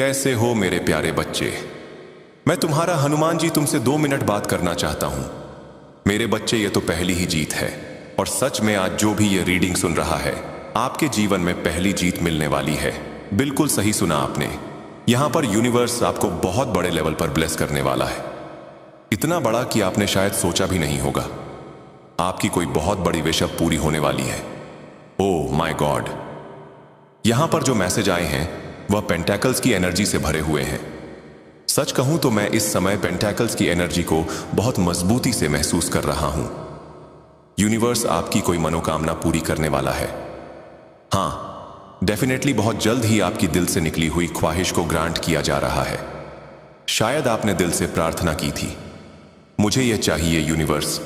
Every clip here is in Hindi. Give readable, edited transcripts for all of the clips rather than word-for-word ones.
कैसे हो मेरे प्यारे बच्चे। मैं तुम्हारा हनुमान जी तुमसे 2 मिनट बात करना चाहता हूं। मेरे बच्चे, ये तो पहली ही जीत है और सच में आज जो भी ये रीडिंग सुन रहा है, आपके जीवन में पहली जीत मिलने वाली है। बिल्कुल सही सुना आपने। यहां पर यूनिवर्स आपको बहुत बड़े लेवल पर ब्लेस करने वाला है, इतना बड़ा कि आपने शायद सोचा भी नहीं होगा। आपकी कोई बहुत बड़ी विश अब पूरी होने वाली है। ओह माय गॉड, यहां पर जो मैसेज आए हैं वह पेंटेकल्स की एनर्जी से भरे हुए हैं। सच कहूं तो मैं इस समय पेंटेकल्स की एनर्जी को बहुत मजबूती से महसूस कर रहा हूं। यूनिवर्स आपकी कोई मनोकामना पूरी करने वाला है। हां, डेफिनेटली बहुत जल्द ही आपकी दिल से निकली हुई ख्वाहिश को ग्रांट किया जा रहा है। शायद आपने दिल से प्रार्थना की थी, मुझे यह चाहिए यूनिवर्स,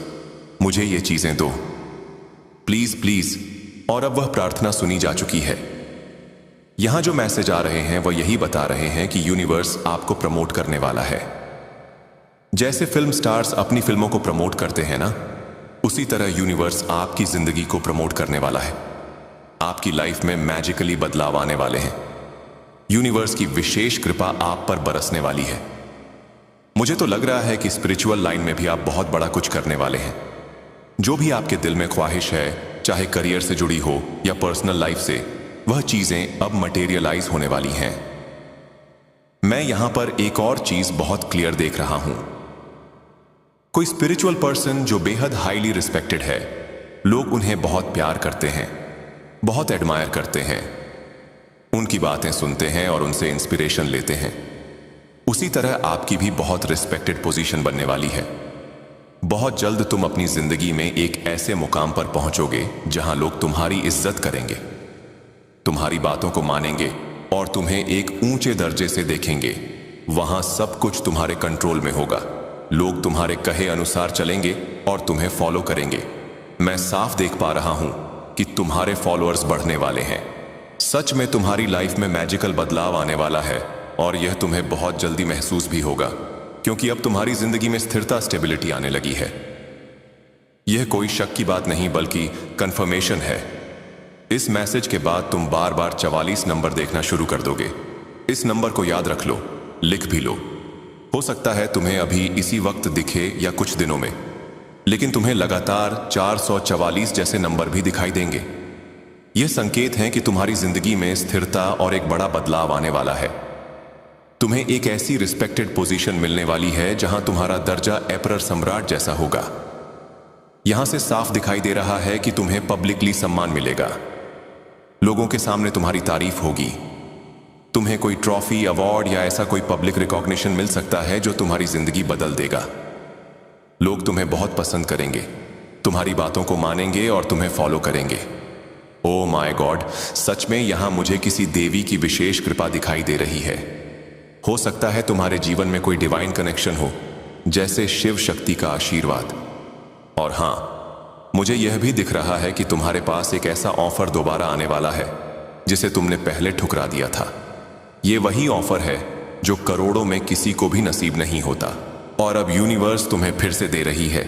मुझे ये चीजें दो, प्लीज प्लीज, और अब वह प्रार्थना सुनी जा चुकी है। यहां जो मैसेज आ रहे हैं वह यही बता रहे हैं कि यूनिवर्स आपको प्रमोट करने वाला है। जैसे फिल्म स्टार्स अपनी फिल्मों को प्रमोट करते हैं ना, उसी तरह यूनिवर्स आपकी जिंदगी को प्रमोट करने वाला है। आपकी लाइफ में मैजिकली बदलाव आने वाले हैं। यूनिवर्स की विशेष कृपा आप पर बरसने वाली है। मुझे तो लग रहा है कि स्पिरिचुअल लाइन में भी आप बहुत बड़ा कुछ करने वाले हैं। जो भी आपके दिल में ख्वाहिश है, चाहे करियर से जुड़ी हो या पर्सनल लाइफ से, वह चीजें अब मटेरियलाइज होने वाली हैं। मैं यहां पर एक और चीज बहुत क्लियर देख रहा हूं। कोई स्पिरिचुअल पर्सन जो बेहद हाईली रिस्पेक्टेड है, लोग उन्हें बहुत प्यार करते हैं, बहुत एडमायर करते हैं, उनकी बातें सुनते हैं और उनसे इंस्पिरेशन लेते हैं। उसी तरह आपकी भी बहुत रिस्पेक्टेड पोजीशन बनने वाली है। बहुत जल्द तुम अपनी जिंदगी में एक ऐसे मुकाम पर पहुंचोगे जहां लोग तुम्हारी इज्जत करेंगे, तुम्हारी बातों को मानेंगे और तुम्हें एक ऊंचे दर्जे से देखेंगे। वहां सब कुछ तुम्हारे कंट्रोल में होगा। लोग तुम्हारे कहे अनुसार चलेंगे और तुम्हें फॉलो करेंगे। मैं साफ देख पा रहा हूं कि तुम्हारे फॉलोअर्स बढ़ने वाले हैं। सच में तुम्हारी लाइफ में मैजिकल बदलाव आने वाला है और यह तुम्हें बहुत जल्दी महसूस भी होगा, क्योंकि अब तुम्हारी जिंदगी में स्थिरता, स्टेबिलिटी आने लगी है। यह कोई शक की बात नहीं बल्कि कंफर्मेशन है। इस मैसेज के बाद तुम बार बार 44 नंबर देखना शुरू कर दोगे। इस नंबर को याद रख लो, लिख भी लो। हो सकता है तुम्हें अभी इसी वक्त दिखे या कुछ दिनों में, लेकिन तुम्हें लगातार 444 जैसे नंबर भी दिखाई देंगे। यह संकेत है कि तुम्हारी जिंदगी में स्थिरता और एक बड़ा बदलाव आने वाला है। तुम्हें एक ऐसी रिस्पेक्टेड पोजीशन मिलने वाली है जहां तुम्हारा दर्जा एम्परर सम्राट जैसा होगा। यहां से साफ दिखाई दे रहा है कि तुम्हें पब्लिकली सम्मान मिलेगा। लोगों के सामने तुम्हारी तारीफ होगी। तुम्हें कोई ट्रॉफी, अवार्ड या ऐसा कोई पब्लिक रिकॉग्निशन मिल सकता है जो तुम्हारी जिंदगी बदल देगा। लोग तुम्हें बहुत पसंद करेंगे, तुम्हारी बातों को मानेंगे और तुम्हें फॉलो करेंगे। ओह माय गॉड, सच में यहां मुझे किसी देवी की विशेष कृपा दिखाई दे रही है। हो सकता है तुम्हारे जीवन में कोई डिवाइन कनेक्शन हो, जैसे शिव शक्ति का आशीर्वाद। और हां, मुझे यह भी दिख रहा है कि तुम्हारे पास एक ऐसा ऑफर दोबारा आने वाला है जिसे तुमने पहले ठुकरा दिया था। यह वही ऑफर है जो करोड़ों में किसी को भी नसीब नहीं होता और अब यूनिवर्स तुम्हें फिर से दे रही है।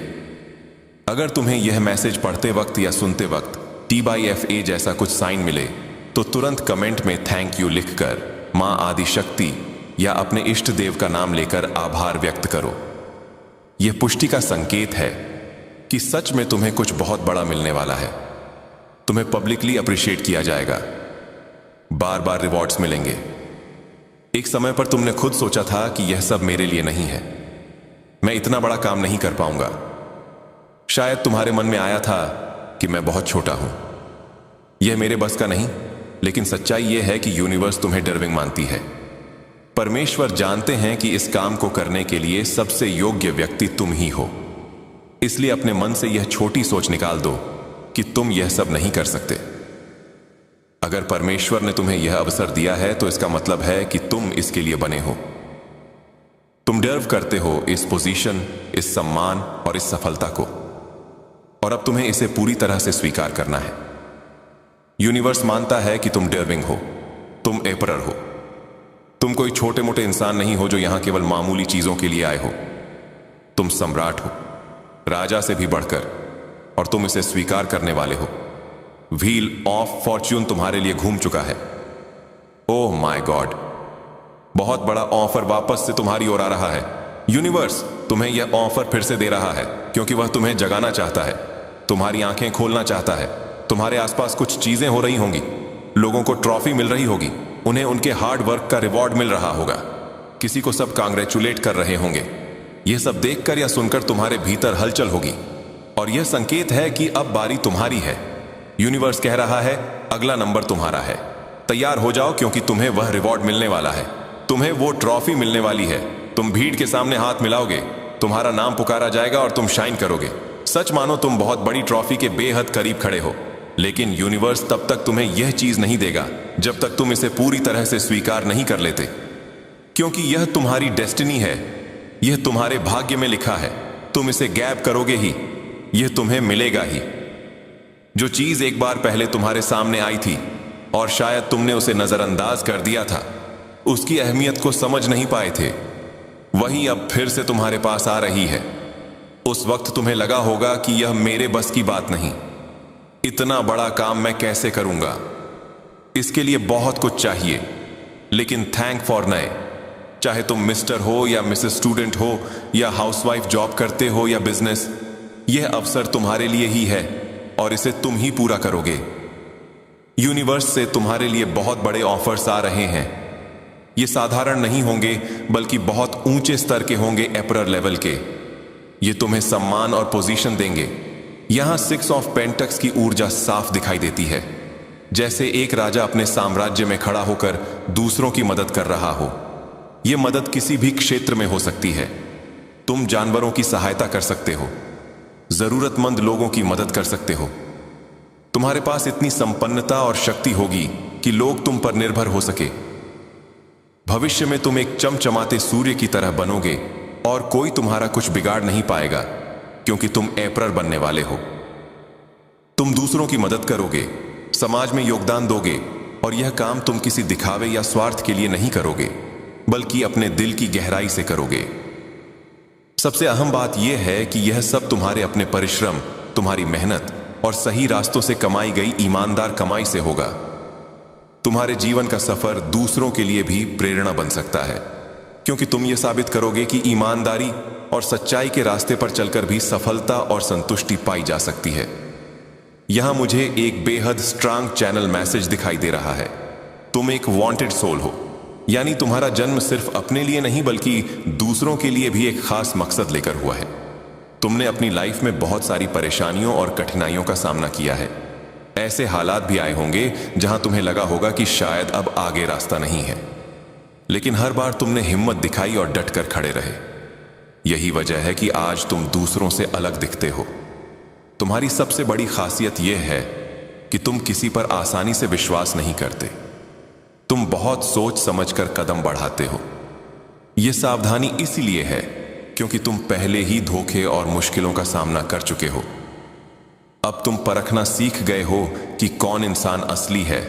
अगर तुम्हें यह मैसेज पढ़ते वक्त या सुनते वक्त T/FA जैसा कुछ साइन मिले तो तुरंत कमेंट में थैंक यू लिखकर मां आदिशक्ति या अपने इष्ट देव का नाम लेकर आभार व्यक्त करो। यह पुष्टि का संकेत है कि सच में तुम्हें कुछ बहुत बड़ा मिलने वाला है। तुम्हें पब्लिकली अप्रिशिएट किया जाएगा, बार बार रिवॉर्ड्स मिलेंगे। एक समय पर तुमने खुद सोचा था कि यह सब मेरे लिए नहीं है, मैं इतना बड़ा काम नहीं कर पाऊंगा। शायद तुम्हारे मन में आया था कि मैं बहुत छोटा हूं, यह मेरे बस का नहीं। लेकिन सच्चाई यह है कि यूनिवर्स तुम्हें डर्विंग मानती है। परमेश्वर जानते हैं कि इस काम को करने के लिए सबसे योग्य व्यक्ति तुम ही हो। इसलिए अपने मन से यह छोटी सोच निकाल दो कि तुम यह सब नहीं कर सकते। अगर परमेश्वर ने तुम्हें यह अवसर दिया है तो इसका मतलब है कि तुम इसके लिए बने हो। तुम डिजर्व करते हो इस पोजीशन, इस सम्मान और इस सफलता को, और अब तुम्हें इसे पूरी तरह से स्वीकार करना है। यूनिवर्स मानता है कि तुम डिजर्विंग हो, तुम एम्परर हो। तुम कोई छोटे मोटे इंसान नहीं हो जो यहां केवल मामूली चीजों के लिए आए हो। तुम सम्राट हो, राजा से भी बढ़कर, और तुम इसे स्वीकार करने वाले हो। व्हील ऑफ फॉर्च्यून तुम्हारे लिए घूम चुका है। ओह माय गॉड, बहुत बड़ा ऑफर वापस से तुम्हारी ओर आ रहा है। यूनिवर्स तुम्हें यह ऑफर फिर से दे रहा है क्योंकि वह तुम्हें जगाना चाहता है, तुम्हारी आंखें खोलना चाहता है। तुम्हारे आसपास कुछ चीजें हो रही होंगी, लोगों को ट्रॉफी मिल रही होगी, उन्हें उनके हार्ड वर्क का रिवॉर्ड मिल रहा होगा, किसी को सब कांग्रेचुलेट कर रहे होंगे। यह सब देखकर या सुनकर तुम्हारे भीतर हलचल होगी और यह संकेत है कि अब बारी तुम्हारी है। यूनिवर्स कह रहा है अगला नंबर तुम्हारा है, तैयार हो जाओ क्योंकि तुम्हें वह रिवॉर्ड मिलने वाला है, तुम्हें वो ट्रॉफी मिलने वाली है। तुम भीड़ के सामने हाथ मिलाओगे, तुम्हारा नाम पुकारा जाएगा और तुम शाइन करोगे। सच मानो तुम बहुत बड़ी ट्रॉफी के बेहद करीब खड़े हो, लेकिन यूनिवर्स तब तक तुम्हें यह चीज नहीं देगा जब तक तुम इसे पूरी तरह से स्वीकार नहीं कर लेते, क्योंकि यह तुम्हारी डेस्टिनी है, यह तुम्हारे भाग्य में लिखा है। तुम इसे गैप करोगे ही, यह तुम्हें मिलेगा ही। जो चीज एक बार पहले तुम्हारे सामने आई थी और शायद तुमने उसे नजरअंदाज कर दिया था, उसकी अहमियत को समझ नहीं पाए थे, वही अब फिर से तुम्हारे पास आ रही है। उस वक्त तुम्हें लगा होगा कि यह मेरे बस की बात नहीं, इतना बड़ा काम मैं कैसे करूंगा, इसके लिए बहुत कुछ चाहिए। लेकिन थैंक फॉर नए, चाहे तुम मिस्टर हो या मिसेस स्टूडेंट हो या हाउसवाइफ जॉब करते हो या बिजनेस, यह अवसर तुम्हारे लिए ही है और इसे तुम ही पूरा करोगे। यूनिवर्स से तुम्हारे लिए बहुत बड़े ऑफर्स आ रहे हैं। ये साधारण नहीं होंगे बल्कि बहुत ऊंचे स्तर के होंगे, एम्परर लेवल के। ये तुम्हें सम्मान और पोजीशन देंगे। यहां 6 ऑफ पेंटक्स की ऊर्जा साफ दिखाई देती है, जैसे एक राजा अपने साम्राज्य में खड़ा होकर दूसरों की मदद कर रहा हो। यह मदद किसी भी क्षेत्र में हो सकती है। तुम जानवरों की सहायता कर सकते हो, जरूरतमंद लोगों की मदद कर सकते हो। तुम्हारे पास इतनी संपन्नता और शक्ति होगी कि लोग तुम पर निर्भर हो सके। भविष्य में तुम एक चमचमाते सूर्य की तरह बनोगे और कोई तुम्हारा कुछ बिगाड़ नहीं पाएगा, क्योंकि तुम एम्परर बनने वाले हो। तुम दूसरों की मदद करोगे, समाज में योगदान दोगे, और यह काम तुम किसी दिखावे या स्वार्थ के लिए नहीं करोगे, बल्कि अपने दिल की गहराई से करोगे। सबसे अहम बात यह है कि यह सब तुम्हारे अपने परिश्रम, तुम्हारी मेहनत और सही रास्तों से कमाई गई ईमानदार कमाई से होगा। तुम्हारे जीवन का सफर दूसरों के लिए भी प्रेरणा बन सकता है, क्योंकि तुम यह साबित करोगे कि ईमानदारी और सच्चाई के रास्ते पर चलकर भी सफलता और संतुष्टि पाई जा सकती है। यहां मुझे एक बेहद स्ट्रांग चैनल मैसेज दिखाई दे रहा है। तुम एक वांटेड सोल हो, यानी तुम्हारा जन्म सिर्फ अपने लिए नहीं बल्कि दूसरों के लिए भी एक खास मकसद लेकर हुआ है। तुमने अपनी लाइफ में बहुत सारी परेशानियों और कठिनाइयों का सामना किया है। ऐसे हालात भी आए होंगे जहां तुम्हें लगा होगा कि शायद अब आगे रास्ता नहीं है, लेकिन हर बार तुमने हिम्मत दिखाई और डटकर खड़े रहे। यही वजह है कि आज तुम दूसरों से अलग दिखते हो। तुम्हारी सबसे बड़ी खासियत यह है कि तुम किसी पर आसानी से विश्वास नहीं करते। तुम बहुत सोच समझकर कदम बढ़ाते हो। यह सावधानी इसलिए है क्योंकि तुम पहले ही धोखे और मुश्किलों का सामना कर चुके हो। अब तुम परखना सीख गए हो कि कौन इंसान असली है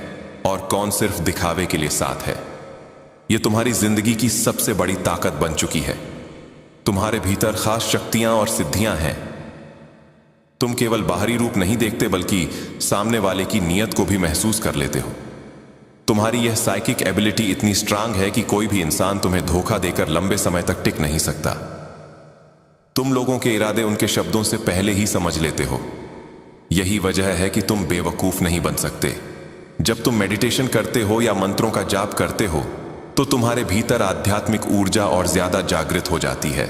और कौन सिर्फ दिखावे के लिए साथ है। यह तुम्हारी जिंदगी की सबसे बड़ी ताकत बन चुकी है। तुम्हारे भीतर खास शक्तियां और सिद्धियां हैं। तुम केवल बाहरी रूप नहीं देखते बल्कि सामने वाले की नीयत को भी महसूस कर लेते हो। तुम्हारी यह साइकिक एबिलिटी इतनी स्ट्रांग है कि कोई भी इंसान तुम्हें धोखा देकर लंबे समय तक टिक नहीं सकता। तुम लोगों के इरादे उनके शब्दों से पहले ही समझ लेते हो। यही वजह है कि तुम बेवकूफ नहीं बन सकते। जब तुम मेडिटेशन करते हो या मंत्रों का जाप करते हो तो तुम्हारे भीतर आध्यात्मिक ऊर्जा और ज्यादा जागृत हो जाती है।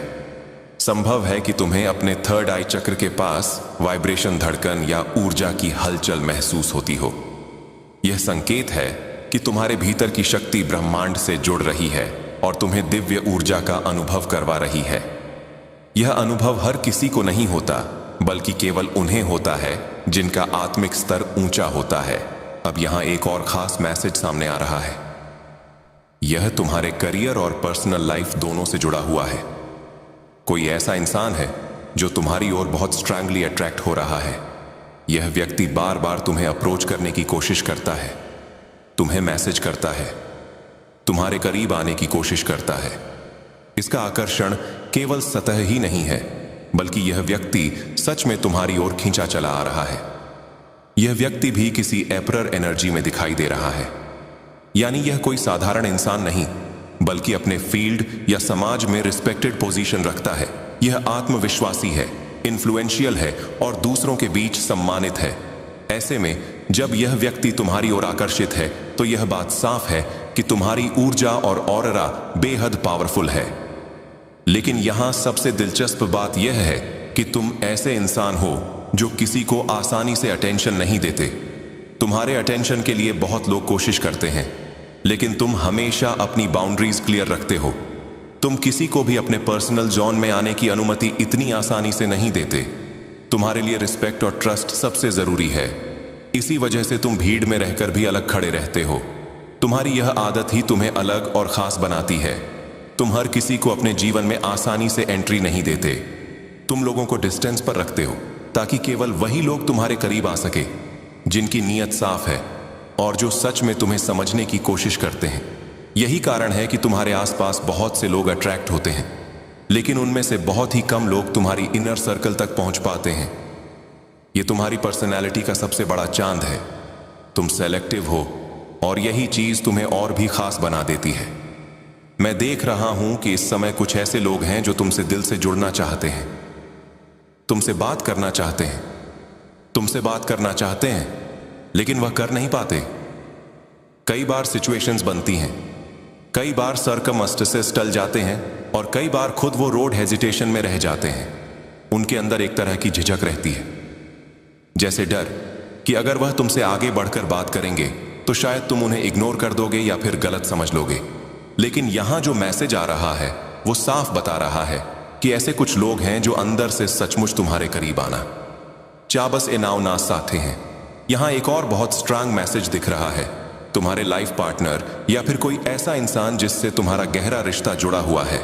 संभव है कि तुम्हें अपने थर्ड आई चक्र के पास वाइब्रेशन, धड़कन या ऊर्जा की हलचल महसूस होती हो। यह संकेत है कि तुम्हारे भीतर की शक्ति ब्रह्मांड से जुड़ रही है और तुम्हें दिव्य ऊर्जा का अनुभव करवा रही है। यह अनुभव हर किसी को नहीं होता, बल्कि केवल उन्हें होता है जिनका आत्मिक स्तर ऊंचा होता है। अब यहां एक और खास मैसेज सामने आ रहा है। यह तुम्हारे करियर और पर्सनल लाइफ दोनों से जुड़ा हुआ है। कोई ऐसा इंसान है जो तुम्हारी ओर बहुत स्ट्रांगली अट्रैक्ट हो रहा है। यह व्यक्ति बार बार तुम्हें अप्रोच करने की कोशिश करता है, तुम्हें मैसेज करता है, तुम्हारे करीब आने की कोशिश करता है। इसका आकर्षण केवल सतह ही नहीं है, बल्कि यह व्यक्ति सच में तुम्हारी ओर खींचा चला आ रहा है। यह व्यक्ति भी किसी एम्परर एनर्जी में दिखाई दे रहा है, यानी यह कोई साधारण इंसान नहीं, बल्कि अपने फील्ड या समाज में रिस्पेक्टेड पोजीशन रखता है। यह आत्मविश्वासी है, इन्फ्लुएंशियल है और दूसरों के बीच सम्मानित है। ऐसे में जब यह व्यक्ति तुम्हारी ओर आकर्षित है तो यह बात साफ है कि तुम्हारी ऊर्जा और ऑरा बेहद पावरफुल है। लेकिन यहां सबसे दिलचस्प बात यह है कि तुम ऐसे इंसान हो जो किसी को आसानी से अटेंशन नहीं देते। तुम्हारे अटेंशन के लिए बहुत लोग कोशिश करते हैं, लेकिन तुम हमेशा अपनी बाउंड्रीज क्लियर रखते हो। तुम किसी को भी अपने पर्सनल जोन में आने की अनुमति इतनी आसानी से नहीं देते। तुम्हारे लिए रिस्पेक्ट और ट्रस्ट सबसे जरूरी है। इसी वजह से तुम भीड़ में रहकर भी अलग खड़े रहते हो। तुम्हारी यह आदत ही तुम्हें अलग और खास बनाती है। तुम हर किसी को अपने जीवन में आसानी से एंट्री नहीं देते। तुम लोगों को डिस्टेंस पर रखते हो ताकि केवल वही लोग तुम्हारे करीब आ सके जिनकी नीयत साफ है और जो सच में तुम्हें समझने की कोशिश करते हैं। यही कारण है कि तुम्हारे आसपास बहुत से लोग अट्रैक्ट होते हैं, लेकिन उनमें से बहुत ही कम लोग तुम्हारी इनर सर्कल तक पहुंच पाते हैं। यह तुम्हारी पर्सनैलिटी का सबसे बड़ा चांद है। तुम सेलेक्टिव हो और यही चीज तुम्हें और भी खास बना देती है। मैं देख रहा हूं कि इस समय कुछ ऐसे लोग हैं जो तुमसे दिल से जुड़ना चाहते हैं, तुमसे बात करना चाहते हैं, तुमसे बात करना चाहते हैं, लेकिन वह कर नहीं पाते। कई बार सिचुएशंस बनती हैं, कई बार सरकमस्टेंसेस टल जाते हैं और कई बार खुद वो रोड हेजिटेशन में रह जाते हैं। उनके अंदर एक तरह की झिझक रहती है, जैसे डर कि अगर वह तुमसे आगे बढ़कर बात करेंगे तो शायद तुम उन्हें इग्नोर कर दोगे या फिर गलत समझ लोगे। लेकिन यहां जो मैसेज आ रहा है वो साफ बता रहा है कि ऐसे कुछ लोग हैं जो अंदर से सचमुच तुम्हारे करीब आना चाबस ए नाव ना साथे हैं। यहां एक और बहुत स्ट्रांग मैसेज दिख रहा है। तुम्हारे लाइफ पार्टनर या फिर कोई ऐसा इंसान जिससे तुम्हारा गहरा रिश्ता जुड़ा हुआ है,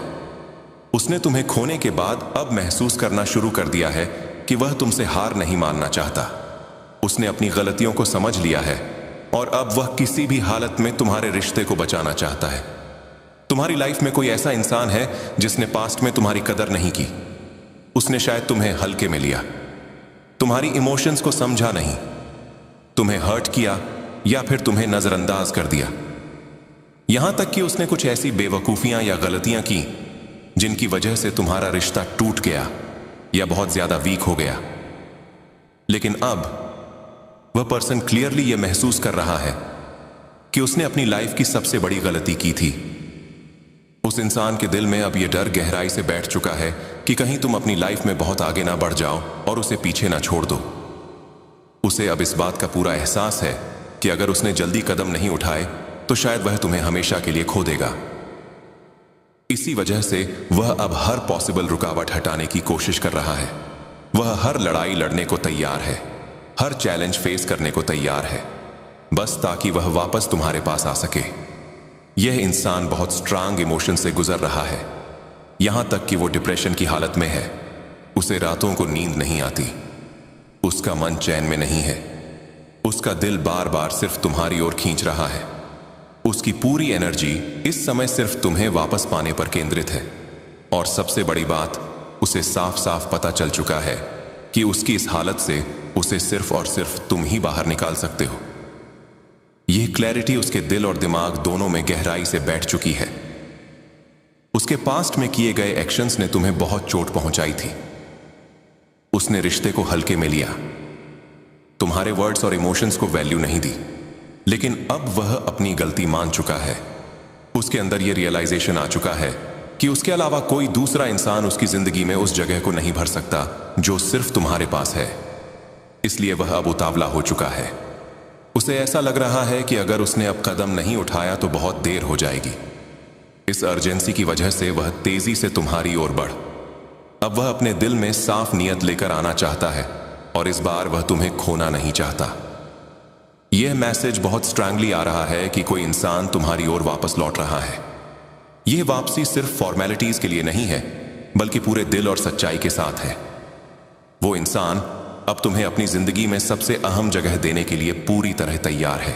उसने तुम्हें खोने के बाद अब महसूस करना शुरू कर दिया है कि वह तुमसे हार नहीं मानना चाहता। उसने अपनी गलतियों को समझ लिया है और अब वह किसी भी हालत में तुम्हारे रिश्ते को बचाना चाहता है। तुम्हारी लाइफ में कोई ऐसा इंसान है जिसने पास्ट में तुम्हारी कदर नहीं की। उसने शायद तुम्हें हल्के में लिया, तुम्हारी इमोशंस को समझा नहीं, तुम्हें हर्ट किया या फिर तुम्हें नजरअंदाज कर दिया। यहां तक कि उसने कुछ ऐसी बेवकूफियां या गलतियां की जिनकी वजह से तुम्हारा रिश्ता टूट गया या बहुत ज्यादा वीक हो गया। लेकिन अब वह पर्सन क्लियरली यह महसूस कर रहा है कि उसने अपनी लाइफ की सबसे बड़ी गलती की थी। उस इंसान के दिल में अब यह डर गहराई से बैठ चुका है कि कहीं तुम अपनी लाइफ में बहुत आगे ना बढ़ जाओ और उसे पीछे ना छोड़ दो। उसे अब इस बात का पूरा एहसास है कि अगर उसने जल्दी कदम नहीं उठाए तो शायद वह तुम्हें हमेशा के लिए खो देगा। इसी वजह से वह अब हर पॉसिबल रुकावट हटाने की कोशिश कर रहा है। वह हर लड़ाई लड़ने को तैयार है, हर चैलेंज फेस करने को तैयार है, बस ताकि वह वापस तुम्हारे पास आ सके। यह इंसान बहुत स्ट्रांग इमोशन से गुजर रहा है, यहां तक कि वो डिप्रेशन की हालत में है। उसे रातों को नींद नहीं आती, उसका मन चैन में नहीं है, उसका दिल बार बार सिर्फ तुम्हारी ओर खींच रहा है। उसकी पूरी एनर्जी इस समय सिर्फ तुम्हें वापस पाने पर केंद्रित है। और सबसे बड़ी बात, उसे साफ साफ पता चल चुका है कि उसकी इस हालत से उसे सिर्फ और सिर्फ तुम ही बाहर निकाल सकते हो। यह क्लैरिटी उसके दिल और दिमाग दोनों में गहराई से बैठ चुकी है। उसके पास्ट में किए गए एक्शंस ने तुम्हें बहुत चोट पहुंचाई थी। उसने रिश्ते को हल्के में लिया, तुम्हारे वर्ड्स और इमोशंस को वैल्यू नहीं दी। लेकिन अब वह अपनी गलती मान चुका है। उसके अंदर यह रियलाइजेशन आ चुका है कि उसके अलावा कोई दूसरा इंसान उसकी जिंदगी में उस जगह को नहीं भर सकता जो सिर्फ तुम्हारे पास है। इसलिए वह अब उतावला हो चुका है। उसे ऐसा लग रहा है कि अगर उसने अब कदम नहीं उठाया तो बहुत देर हो जाएगी। इस अर्जेंसी की वजह से वह तेजी से तुम्हारी ओर बढ़। अब वह अपने दिल में साफ नियत लेकर आना चाहता है और इस बार वह तुम्हें खोना नहीं चाहता। यह मैसेज बहुत स्ट्रांगली आ रहा है कि कोई इंसान तुम्हारी ओर वापस लौट रहा है। यह वापसी सिर्फ फॉर्मेलिटीज के लिए नहीं है, बल्कि पूरे दिल और सच्चाई के साथ है। वो इंसान अब तुम्हें अपनी जिंदगी में सबसे अहम जगह देने के लिए पूरी तरह तैयार है।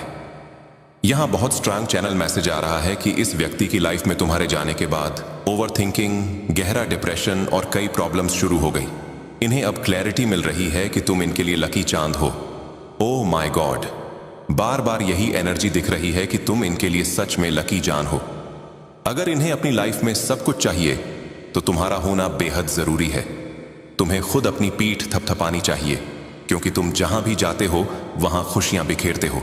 यहां बहुत स्ट्रांग चैनल मैसेज आ रहा है कि इस व्यक्ति की लाइफ में तुम्हारे जाने के बाद ओवरथिंकिंग, गहरा डिप्रेशन और कई प्रॉब्लम्स शुरू हो गई। इन्हें अब क्लैरिटी मिल रही है कि तुम इनके लिए लकी चांद हो। ओह माय गॉड, बार बार यही एनर्जी दिख रही है कि तुम इनके लिए सच में लकी जान हो। अगर इन्हें अपनी लाइफ में सब कुछ चाहिए तो तुम्हारा होना बेहद जरूरी है। तुम्हें खुद अपनी पीठ थपथपानी चाहिए, क्योंकि तुम जहां भी जाते हो वहां खुशियां बिखेरते हो।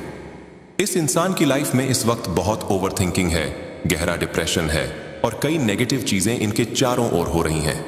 इस इंसान की लाइफ में इस वक्त बहुत ओवरथिंकिंग है, गहरा डिप्रेशन है और कई नेगेटिव चीजें इनके चारों ओर हो रही हैं।